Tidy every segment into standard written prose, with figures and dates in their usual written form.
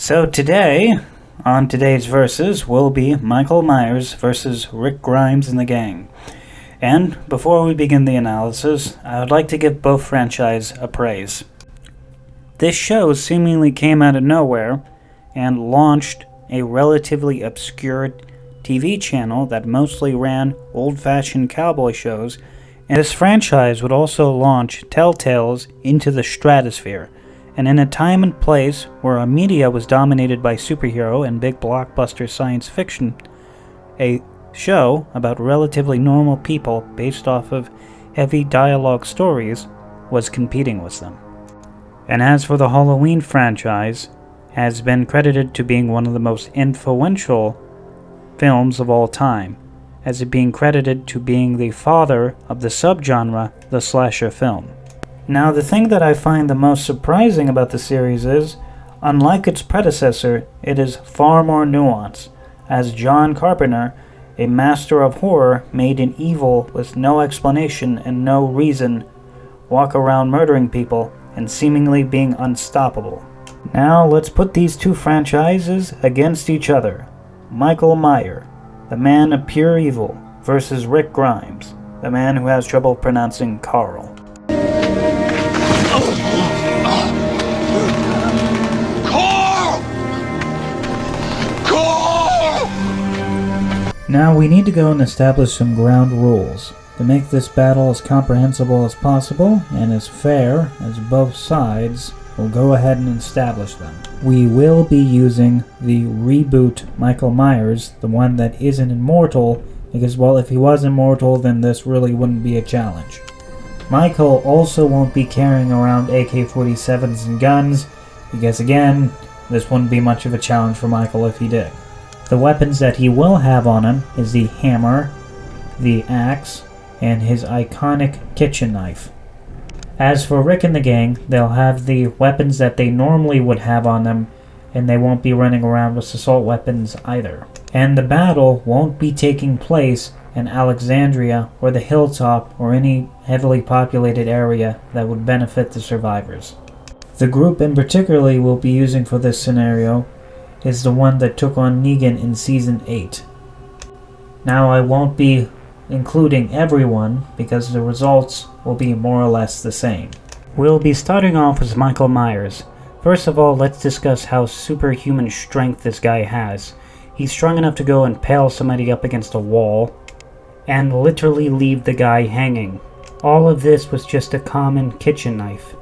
So today, on today's verses, will be Michael Myers versus Rick Grimes and the gang. And before we begin the analysis, I would like to give both franchises a praise. This show seemingly came out of nowhere and launched a relatively obscure TV channel that mostly ran old-fashioned cowboy shows, and this franchise would also launch Telltales into the stratosphere. And in a time and place where our media was dominated by superhero and big blockbuster science fiction, a show about relatively normal people based off of heavy dialogue stories was competing with them. And as for the Halloween franchise, has been credited to being one of the most influential films of all time, as it being credited to being the father of the subgenre, the slasher film. Now, the thing that I find the most surprising about the series is, unlike its predecessor, it is far more nuanced, as John Carpenter, a master of horror, made an evil with no explanation and no reason walk around murdering people and seemingly being unstoppable. Now, let's put these two franchises against each other. Michael Myers, the man of pure evil, versus Rick Grimes, the man who has trouble pronouncing Carl. Now we need to go and establish some ground rules to make this battle as comprehensible as possible and as fair as both sides. We'll go ahead and establish them. We will be using the reboot Michael Myers, the one that isn't immortal, because, well, if he was immortal, then this really wouldn't be a challenge. Michael also won't be carrying around AK-47s and guns, because again, this wouldn't be much of a challenge for Michael if he did. The weapons that he will have on him is the hammer, the axe, and his iconic kitchen knife. As for Rick and the gang, they'll have the weapons that they normally would have on them, and they won't be running around with assault weapons either. And the battle won't be taking place in Alexandria or the hilltop or any heavily populated area that would benefit the survivors. The group in particular we'll be using for this scenario is the one that took on Negan in Season 8. Now, I won't be including everyone because the results will be more or less the same. We'll be starting off with Michael Myers. First of all, let's discuss how superhuman strength this guy has. He's strong enough to go and impale somebody up against a wall and literally leave the guy hanging. All of this was just a common kitchen knife.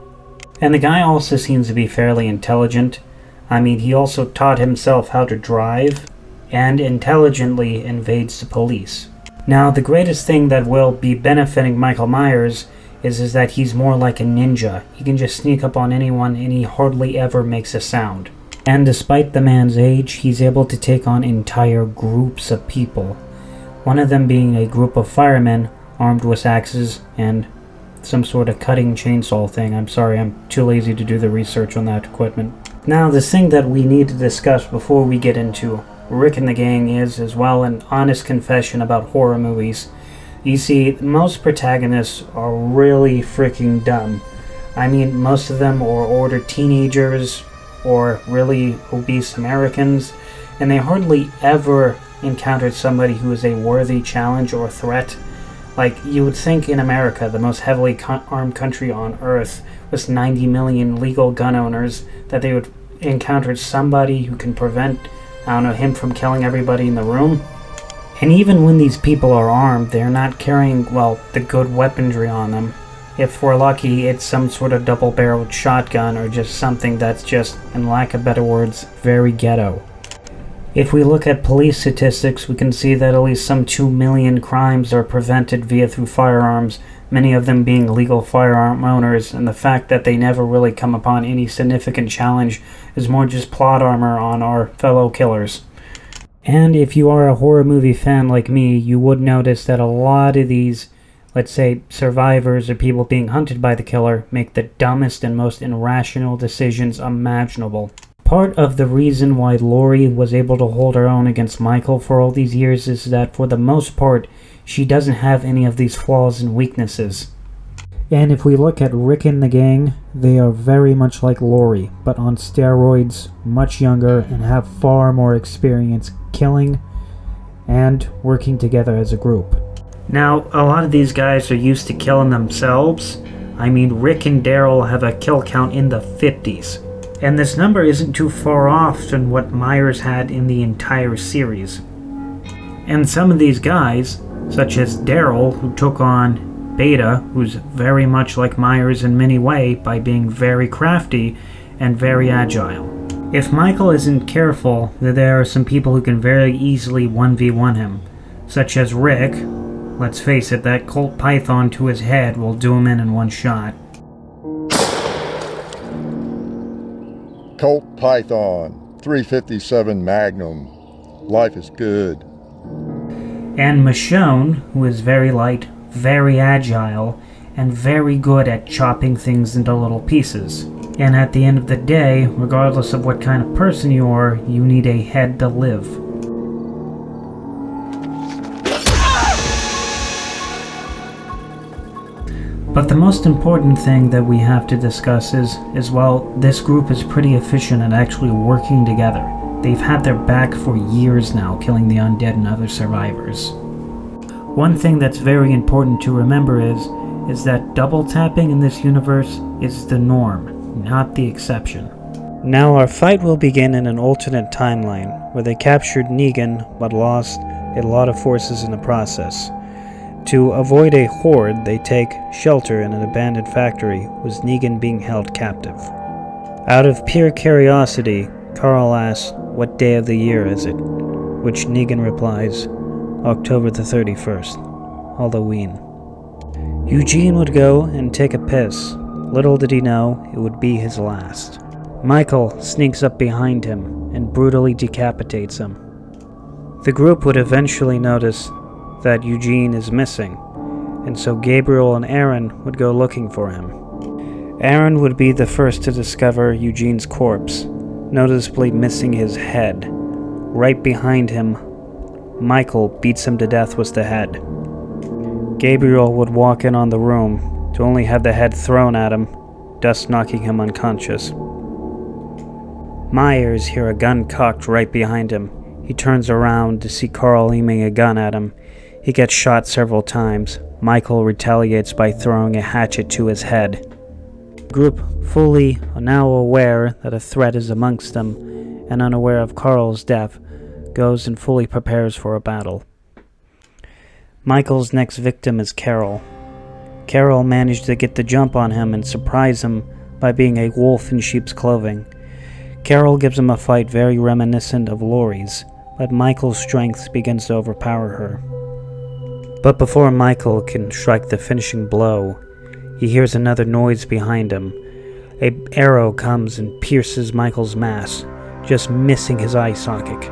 And the guy also seems to be fairly intelligent. I mean, he also taught himself how to drive and intelligently invades the police. Now, the greatest thing that will be benefiting Michael Myers is that he's more like a ninja. He can just sneak up on anyone and he hardly ever makes a sound. And despite the man's age, he's able to take on entire groups of people. One of them being a group of firemen armed with axes and some sort of cutting chainsaw thing. I'm sorry, I'm too lazy to do the research on that equipment. Now, the thing that we need to discuss before we get into Rick and the gang is, as well, an honest confession about horror movies. You see, most protagonists are really freaking dumb. I mean, most of them are older teenagers or really obese Americans, and they hardly ever encountered somebody who is a worthy challenge or threat. Like, you would think in America, the most heavily armed country on earth, with 90 million legal gun owners, that they would encounter somebody who can prevent, I don't know, him from killing everybody in the room. And even when these people are armed, they're not carrying, well, the good weaponry on them. If we're lucky, it's some sort of double-barreled shotgun or just something that's just, in lack of better words, very ghetto. If we look at police statistics, we can see that at least some 2 million crimes are prevented through firearms, many of them being legal firearm owners, and the fact that they never really come upon any significant challenge is more just plot armor on our fellow killers. And if you are a horror movie fan like me, you would notice that a lot of these, let's say, survivors or people being hunted by the killer make the dumbest and most irrational decisions imaginable. Part of the reason why Laurie was able to hold her own against Michael for all these years is that for the most part, she doesn't have any of these flaws and weaknesses. And if we look at Rick and the gang, they are very much like Lori, but on steroids, much younger, and have far more experience killing and working together as a group. Now, a lot of these guys are used to killing themselves. I mean, Rick and Daryl have a kill count in the 50s. And this number isn't too far off from what Myers had in the entire series. And some of these guys, such as Daryl, who took on Beta, who's very much like Myers in many ways by being very crafty and very agile. If Michael isn't careful, then there are some people who can very easily 1v1 him, such as Rick. Let's face it, that Colt Python to his head will do him in one shot. Colt Python, 357 Magnum. Life is good. And Michonne, who is very light, very agile, and very good at chopping things into little pieces. And at the end of the day, regardless of what kind of person you are, you need a head to live. But the most important thing that we have to discuss is well, this group is pretty efficient at actually working together. They've had their back for years now, killing the undead and other survivors. One thing that's very important to remember is that double tapping in this universe is the norm, not the exception. Now our fight will begin in an alternate timeline, where they captured Negan but lost a lot of forces in the process. To avoid a horde, they take shelter in an abandoned factory, with Negan being held captive. Out of pure curiosity, Carl asks, "What day of the year is it?" Which Negan replies, "October the 31st, Halloween." Eugene would go and take a piss. Little did he know it would be his last. Michael sneaks up behind him and brutally decapitates him. The group would eventually notice that Eugene is missing, and so Gabriel and Aaron would go looking for him. Aaron would be the first to discover Eugene's corpse, noticeably missing his head. Right behind him, Michael beats him to death with the head. Gabriel would walk in on the room to only have the head thrown at him, thus knocking him unconscious. Myers hears a gun cocked right behind him. He turns around to see Carl aiming a gun at him. He gets shot several times. Michael retaliates by throwing a hatchet to his head. The group, fully now aware that a threat is amongst them, and unaware of Carl's death, goes and fully prepares for a battle. Michael's next victim is Carol. Carol managed to get the jump on him and surprise him by being a wolf in sheep's clothing. Carol gives him a fight very reminiscent of Lori's, but Michael's strength begins to overpower her. But before Michael can strike the finishing blow, he hears another noise behind him. An arrow comes and pierces Michael's mask, just missing his eye socket.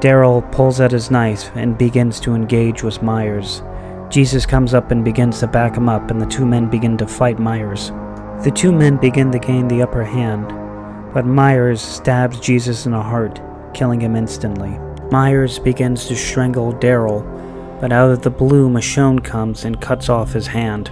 Daryl pulls out his knife and begins to engage with Myers. Jesus comes up and begins to back him up, and the two men begin to fight Myers. The two men begin to gain the upper hand, but Myers stabs Jesus in the heart, killing him instantly. Myers begins to strangle Daryl, but out of the blue, Michonne comes and cuts off his hand.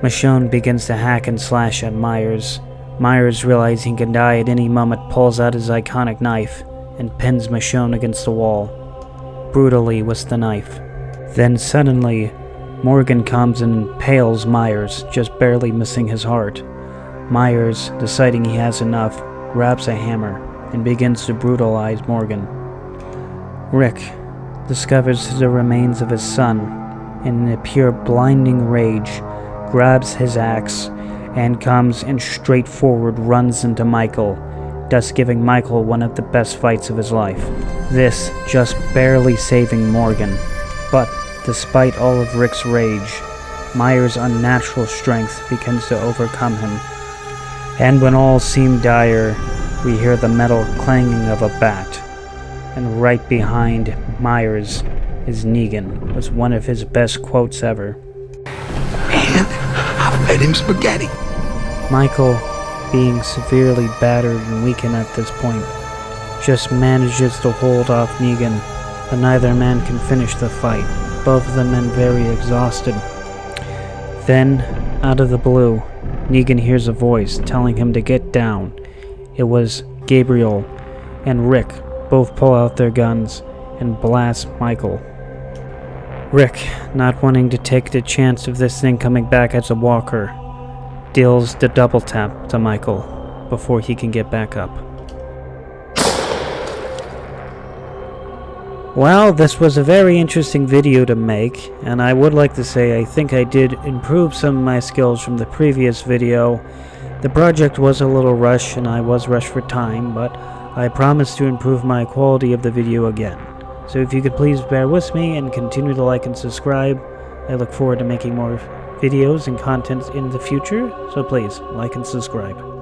Michonne begins to hack and slash at Myers. Myers, realizing he can die at any moment, pulls out his iconic knife and pins Michonne against the wall, brutally with the knife. Then suddenly, Morgan comes and impales Myers, just barely missing his heart. Myers, deciding he has enough, grabs a hammer and begins to brutalize Morgan. Rick discovers the remains of his son, and in a pure blinding rage, grabs his axe and comes and straightforward runs into Michael, thus giving Michael one of the best fights of his life. This just barely saving Morgan, but despite all of Rick's rage, Myers' unnatural strength begins to overcome him. And when all seem dire, we hear the metal clanging of a bat. And right behind Myers is Negan, with one of his best quotes ever. "And I fed him spaghetti." Michael, being severely battered and weakened at this point, just manages to hold off Negan, but neither man can finish the fight, both of the men very exhausted. Then, out of the blue, Negan hears a voice telling him to get down. It was Gabriel and Rick both pull out their guns and blast Michael. Rick, not wanting to take the chance of this thing coming back as a walker, deals the double tap to Michael before he can get back up. Well, this was a very interesting video to make, and I would like to say I think I did improve some of my skills from the previous video. The project was a little rushed, and I was rushed for time, but I promise to improve my quality of the video again. So if you could please bear with me and continue to like and subscribe, I look forward to making more videos and content in the future, so please like and subscribe.